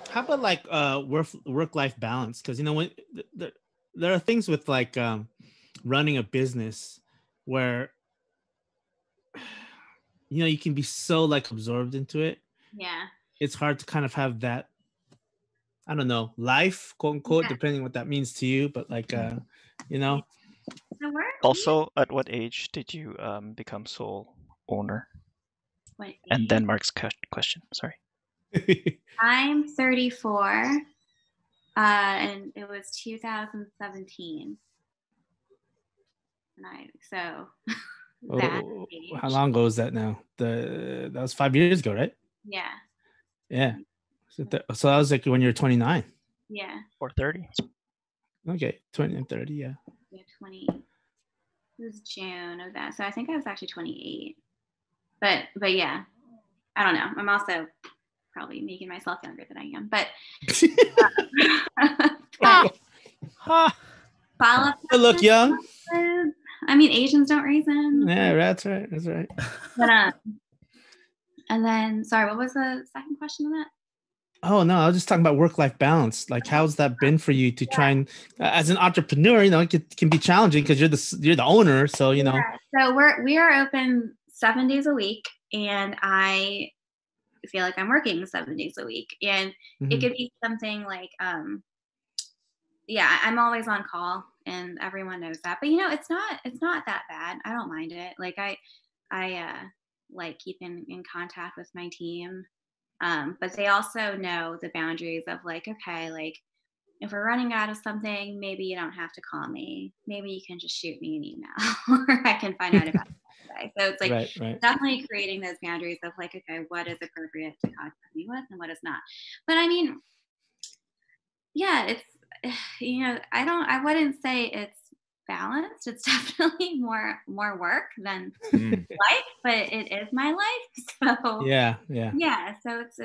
How about like work-life balance? Because, you know, when there are things with like running a business where, you know, you can be so like absorbed into it. Yeah. It's hard to kind of have that, I don't know, life, quote unquote, Yeah. depending what that means to you. But like, you know, So Also, at what age did you become sole owner? what And age? then Mark's question. Sorry. I'm 34, and it was 2017. And so that age. How long ago was that now? That was 5 years ago, right? Yeah. Yeah. So that was like when you were 29. Yeah. Or 30. Okay, 20 and 30, yeah. Yeah, 20. It was June of that. So I think I was actually 28. But yeah, I don't know. I'm also probably making myself younger than I am. But follow up. You look young. I mean, Asians don't raisin. Yeah, that's right. That's right. But, and then, sorry, what was the second question of that? Oh no, I was just talking about work-life balance. Like, how's that been for you to try and, as an entrepreneur, you know, it can be challenging because you're the owner, so you know. So we are open 7 days a week, and I feel like I'm working 7 days a week, and it could be something like, yeah, I'm always on call, and everyone knows that. But you know, it's not that bad. I don't mind it. Like I like keeping in contact with my team. But they also know the boundaries of like, okay, like if we're running out of something, maybe you don't have to call me. Maybe you can just shoot me an email or I can find out about it today. So it's like right. definitely creating those boundaries of like, okay, what is appropriate to contact me with and what is not. But I mean, yeah, it's, you know, I wouldn't say it's balanced. It's definitely more work than life, but it is my life. So Yeah. so it's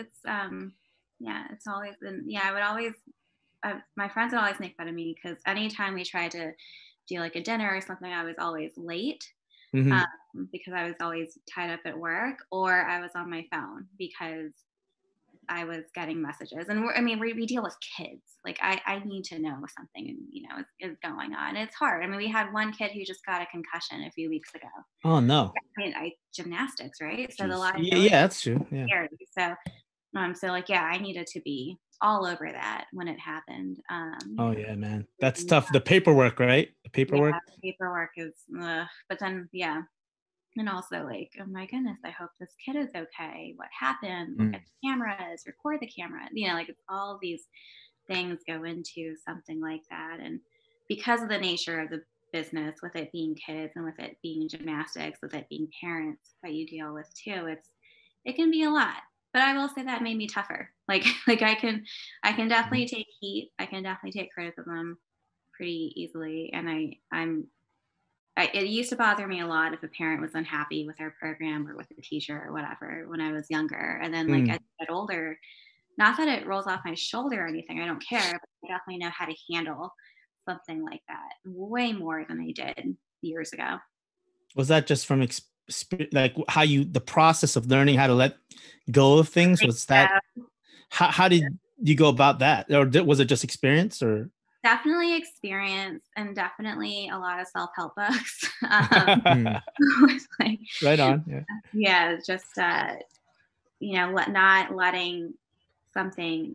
yeah, it's always been, yeah, I would always, my friends would always make fun of me because anytime we tried to do like a dinner or something, I was always late because I was always tied up at work, or I was on my phone because I was getting messages. And I mean, we deal with kids. Like I need to know something, and you know, is going on. It's hard. I mean, we had one kid who just got a concussion a few weeks ago. Oh no. I mean, gymnastics, right? So Jeez. the liability. Yeah, that's true. Yeah. Scary. So like, yeah, I needed to be all over that when it happened. Oh yeah, man, that's tough. The paperwork, right? The paperwork. Yeah, the paperwork is, but then yeah. And also like, oh my goodness, I hope this kid is okay. What happened? Look at the cameras, record the camera. You know, like it's all these things go into something like that. And because of the nature of the business, with it being kids and with it being gymnastics, with it being parents that you deal with too, it can be a lot. But I will say that made me tougher. Like I can definitely take heat. I can definitely take criticism pretty easily. And it used to bother me a lot if a parent was unhappy with our program or with the teacher or whatever when I was younger. And then like as I get older, not that it rolls off my shoulder or anything, I don't care, but I definitely know how to handle something like that way more than I did years ago. Was that just from like how the process of learning how to let go of things? Was that, how did you go about that? Or was it just experience or? Definitely experience, and definitely a lot of self-help books. Like, right on. Yeah, just you know, not letting something,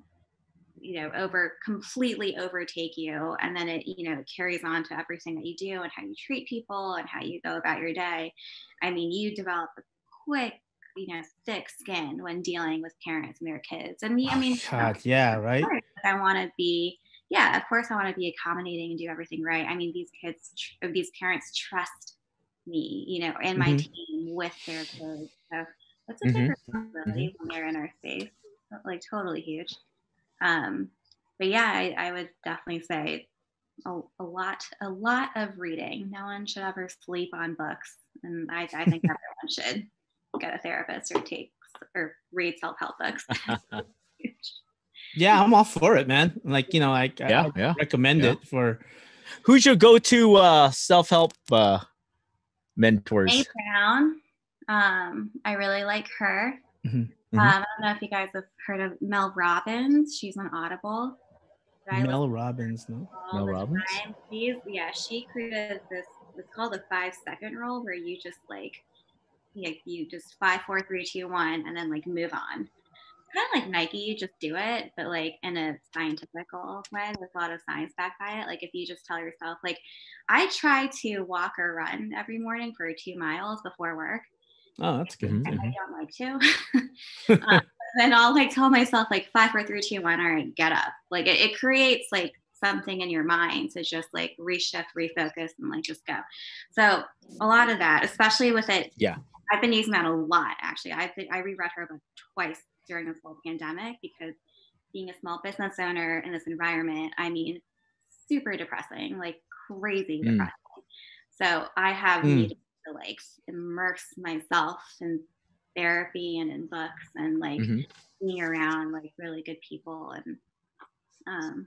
you know, completely overtake you, and then it, you know, carries on to everything that you do and how you treat people and how you go about your day. I mean, you develop a quick, you know, thick skin when dealing with parents and their kids. And I mean, God, yeah, right. I want to be. Yeah, of course I want to be accommodating and do everything right. I mean, these parents trust me, you know, and my team with their kids. So that's a big responsibility when they're in our space. Like totally huge. But yeah, I would definitely say a lot of reading. No one should ever sleep on books. And I think everyone should get a therapist or read self-help books. Yeah, I'm all for it, man. Like, you know, I recommend it for. Who's your go-to self-help mentors? May Brown. I really like her. I don't know if you guys have heard of Mel Robbins. She's on Audible. Mel Robbins, no? Mel Robbins? She created this, it's called the 5-second rule, where you just you just 5, 4, 3, 2, 1, and then like move on. Kind of like Nike, you just do it, but like in a scientific way with a lot of science backed by it. Like if you just tell yourself, like I try to walk or run every morning for 2 miles before work. Oh, that's good. I don't like to. Then I'll like tell myself like 5, 4, 3, 2, 1, all right, get up. Like it creates like something in your mind to just like reshift, refocus, and like just go. So a lot of that, especially with it. Yeah. I've been using that a lot, actually. I reread her book twice during this whole pandemic, because being a small business owner in this environment, I mean, super depressing, like crazy depressing. So I have needed to like immerse myself in therapy and in books and like being around like really good people. And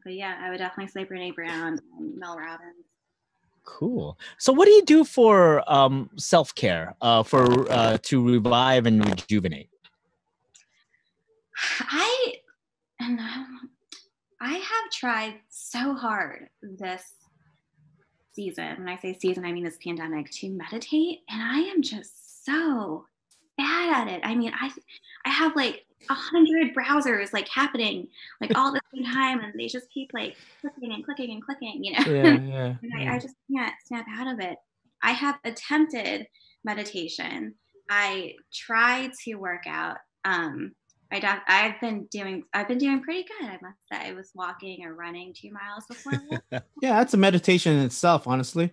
but yeah, I would definitely say Brene Brown and Mel Robbins. Cool. So what do you do for self-care, to revive and rejuvenate? I have tried so hard this season. When I say season, I mean this pandemic, to meditate, and I am just so bad at it. I mean, I have like 100 browsers like happening like all the same time, and they just keep like clicking and clicking and clicking, you know. I just can't snap out of it. I have attempted meditation. I try to work out. I've been doing pretty good, I must say. I was walking or running 2 miles before work. Yeah, that's a meditation in itself, honestly.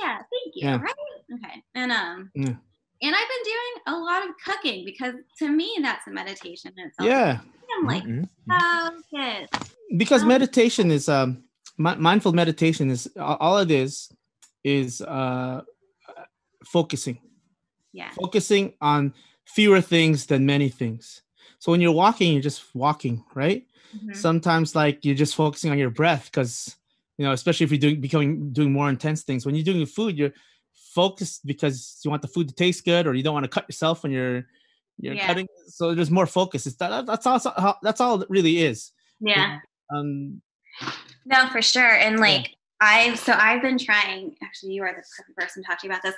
Yeah, thank you. Yeah. Right? Okay. And I've been doing a lot of cooking, because to me that's a meditation in itself. Yeah. I'm like focused. Because meditation is mindful meditation is all it is focusing. Yeah. Focusing on fewer things than many things. So when you're walking, you're just walking, right? Sometimes like you're just focusing on your breath, because especially if you're doing more intense things. When you're doing food, you're focused because you want the food to taste good, or you don't want to cut yourself when you're cutting. So there's more focus. That's all it really is. Yeah. No, for sure. And like I've been trying. Actually, you are the perfect person to talk to you about this.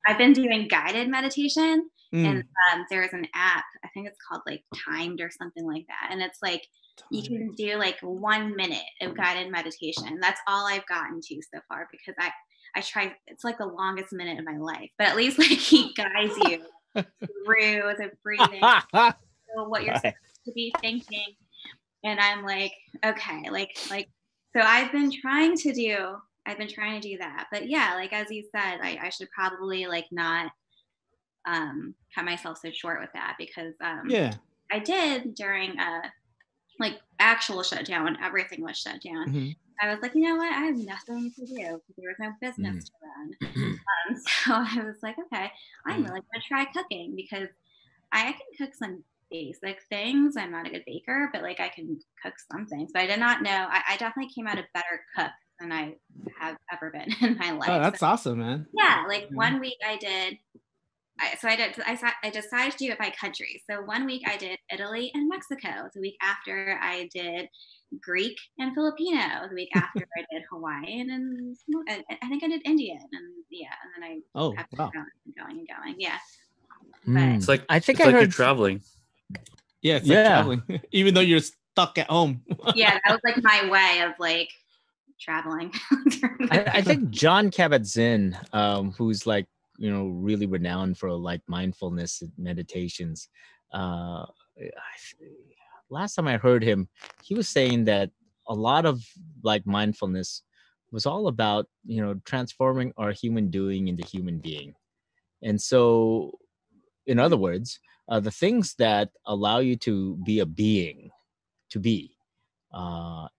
I've been doing guided meditation, and there's an app. I think it's called like Timed or something like that. And it's like you can do like 1 minute of guided meditation. That's all I've gotten to so far, because I try. It's like the longest minute of my life, but at least like he guides you through the breathing, so what you're supposed to be thinking. And I'm like, okay, like. So I've been trying to do that. But yeah, like as you said, I should probably like not cut myself so short with that, because I did during like actual shutdown, when everything was shut down. I was like, you know what? I have nothing to do, because there was no business to run. So I was like, okay, I'm really gonna try cooking, because I can cook some basic things. I'm not a good baker, but like I can cook some things. But I did not know. I definitely came out a better cook than I have ever been in my life. Oh, that's awesome, man. Yeah, like 1 week I decided to do it by country. So 1 week I did Italy and Mexico. The week after I did Greek and Filipino. The week after I did Hawaiian, and I think I did Indian, and then I kept going and going. Yeah. But It's like I think it's I like heard you're traveling. Yeah, it's like traveling, even though you're stuck at home. Yeah, that was like my way of like traveling. I think John Kabat-Zinn, who's like really renowned for like mindfulness meditations. Last time I heard him, he was saying that a lot of like mindfulness was all about transforming our human doing into human being, and so in other words, the things that allow you to be a being, to be,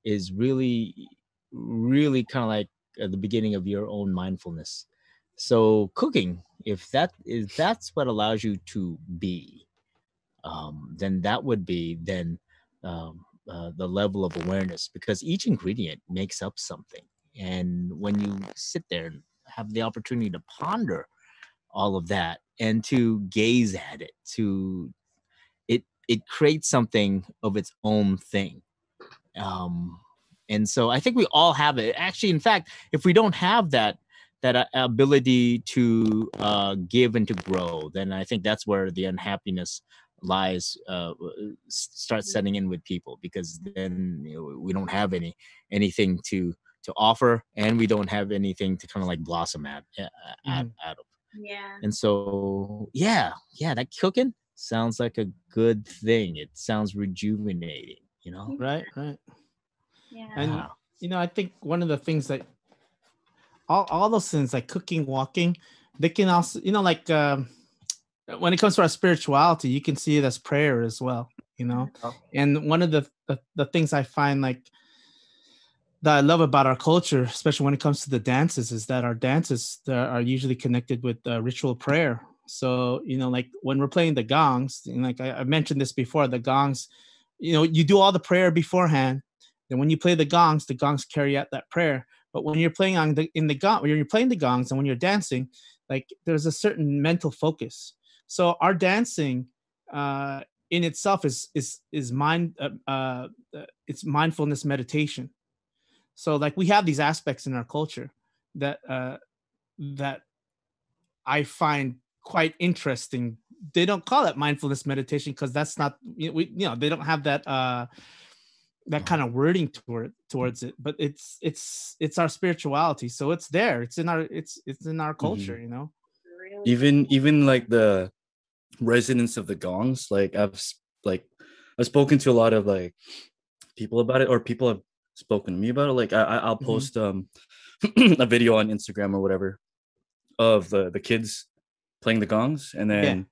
is really, really kind of like the beginning of your own mindfulness. So cooking, if that's what allows you to be, then that would be the level of awareness, because each ingredient makes up something. And when you sit there and have the opportunity to ponder all of that and to gaze at it, it creates something of its own thing. And so I think we all have it. Actually, in fact, if we don't have that ability to give and to grow, then I think that's where the unhappiness lies. Starts setting in with people, because then we don't have anything to offer, and we don't have anything to kind of like blossom out of. Yeah. And so yeah, that cooking sounds like a good thing. It sounds rejuvenating, Right. Yeah. And I think one of the things that all those things like cooking, walking, they can also, like when it comes to our spirituality, you can see it as prayer as well, And one of the things I find like that I love about our culture, especially when it comes to the dances, is that our dances are usually connected with ritual prayer. So, like when we're playing the gongs, like I mentioned this before, the gongs, you do all the prayer beforehand. Then when you play the gongs carry out that prayer. But when you're playing when you're playing the gongs and when you're dancing, like there's a certain mental focus. So our dancing in itself is it's mindfulness meditation. So like we have these aspects in our culture that that I find quite interesting. They don't call it mindfulness meditation because that's not they don't have that that kind of wording towards it, but it's our spirituality. So it's there. It's in our culture, Even like the resonance of the gongs. Like I've spoken to a lot of like people about it, or people have spoken to me about it. Like I'll post a video on Instagram or whatever of the kids playing the gongs, and then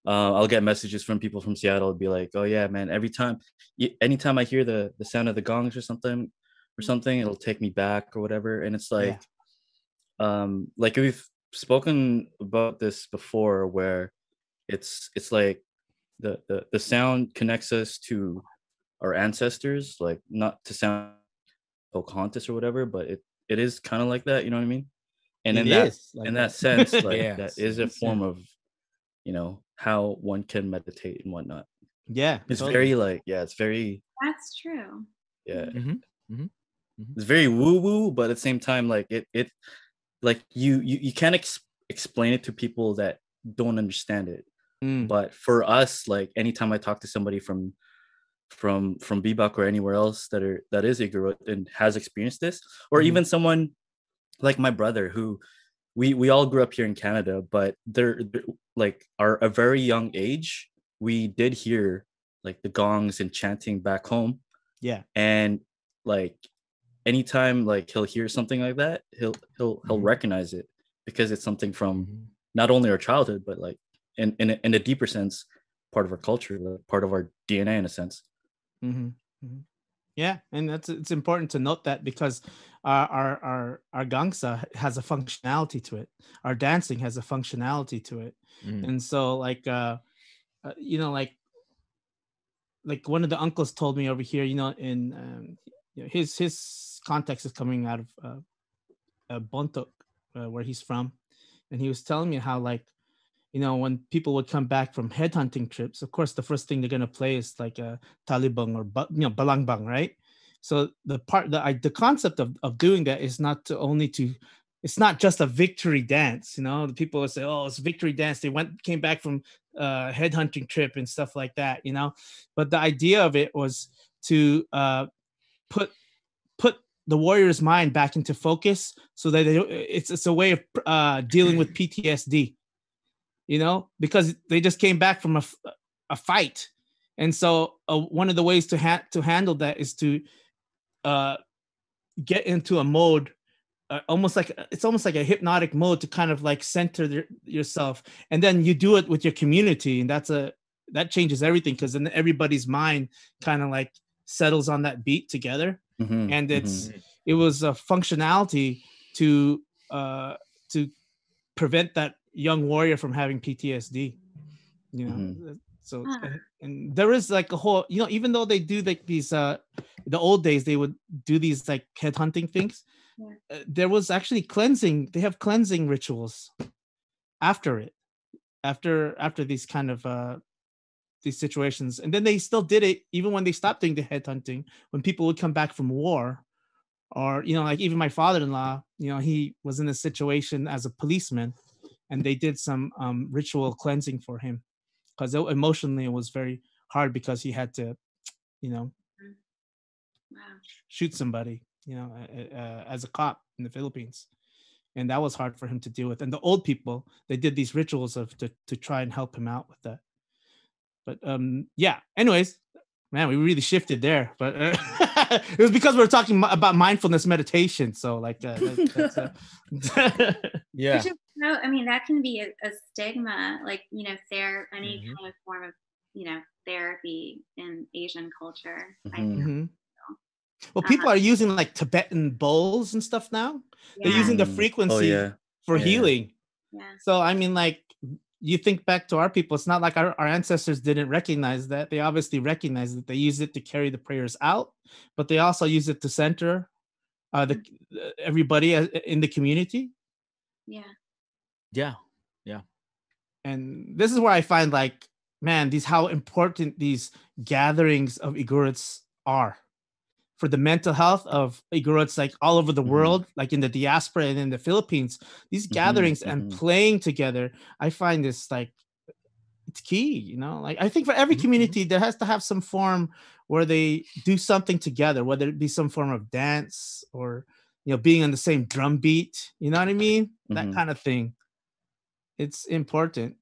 I'll get messages from people from Seattle. It'd be like, oh yeah, man, anytime I hear the sound of the gongs or something, it'll take me back or whatever. And it's like like we've spoken about this before, where it's like the sound connects us to our ancestors, like not to sound Pocahontas or whatever, but it is kind of like that, you know what I mean? And in that sense, like that is a form of how one can meditate and whatnot. It's totally. Very like it's very, that's true. It's very woo woo, but at the same time, like it like you can't explain it to people that don't understand it. But for us, like anytime I talk to somebody from Bebop or anywhere else that is Igorot and has experienced this, or even someone like my brother, who we all grew up here in Canada, but they're like a very young age, we did hear like the gongs and chanting back home. And like anytime like he'll hear something like that, he'll recognize it, because it's something from not only our childhood, but like in a deeper sense, part of our culture, like part of our DNA in a sense. Yeah, and it's important to note that, because our gangsa has a functionality to it. Our dancing has a functionality to it. And so like like one of the uncles told me over here, in his context is coming out of Bontok, where he's from, and he was telling me how like when people would come back from headhunting trips, of course, the first thing they're going to play is like a talibang or balangbang, right? So the concept of doing that is it's not just a victory dance. The people would say, oh, it's a victory dance. They came back from headhunting trip and stuff like that, But the idea of it was to put the warrior's mind back into focus, so that it's a way of dealing with PTSD. Because they just came back from a fight. And so one of the ways to handle that is to get into a mode, almost like a hypnotic mode, to kind of like center yourself. And then you do it with your community. And that changes everything, because then everybody's mind kind of like settles on that beat together. And it was a functionality to prevent that young warrior from having PTSD, So and there is like a whole, even though they do like these the old days, they would do these like headhunting things. There was actually cleansing. They have cleansing rituals after these kind of these situations. And then they still did it even when they stopped doing the headhunting, when people would come back from war, or, you know, like even my father-in-law, you know, he was in a situation as a policeman, and they did some ritual cleansing for him, because emotionally it was very hard, because he had to, you know, shoot somebody, you know, as a cop in the Philippines. And that was hard for him to deal with. And the old people, they did these rituals to try and help him out with that. But yeah, anyways, man, we really shifted there. But it was because we were talking about mindfulness meditation. So like, Yeah. Which is, I mean, that can be a stigma, like, you know, any kind of form of, you know, therapy in Asian culture. I think. Well, people are using like Tibetan bowls and stuff now. They're using the frequency for healing. Yeah. So I mean, like, you think back to our people, it's not like our ancestors didn't recognize that. They obviously recognize that. They use it to carry the prayers out, but they also use it to center everybody in the community. Yeah. And this is where I find, like, man, how important these gatherings of Igorots are for the mental health of Igorots, like all over the world, like in the diaspora and in the Philippines. These gatherings and playing together, I find this, like, it's key, you know. Like, I think for every community, there has to have some form where they do something together, whether it be some form of dance or, you know, being on the same drum beat, you know what I mean? That kind of thing. It's important.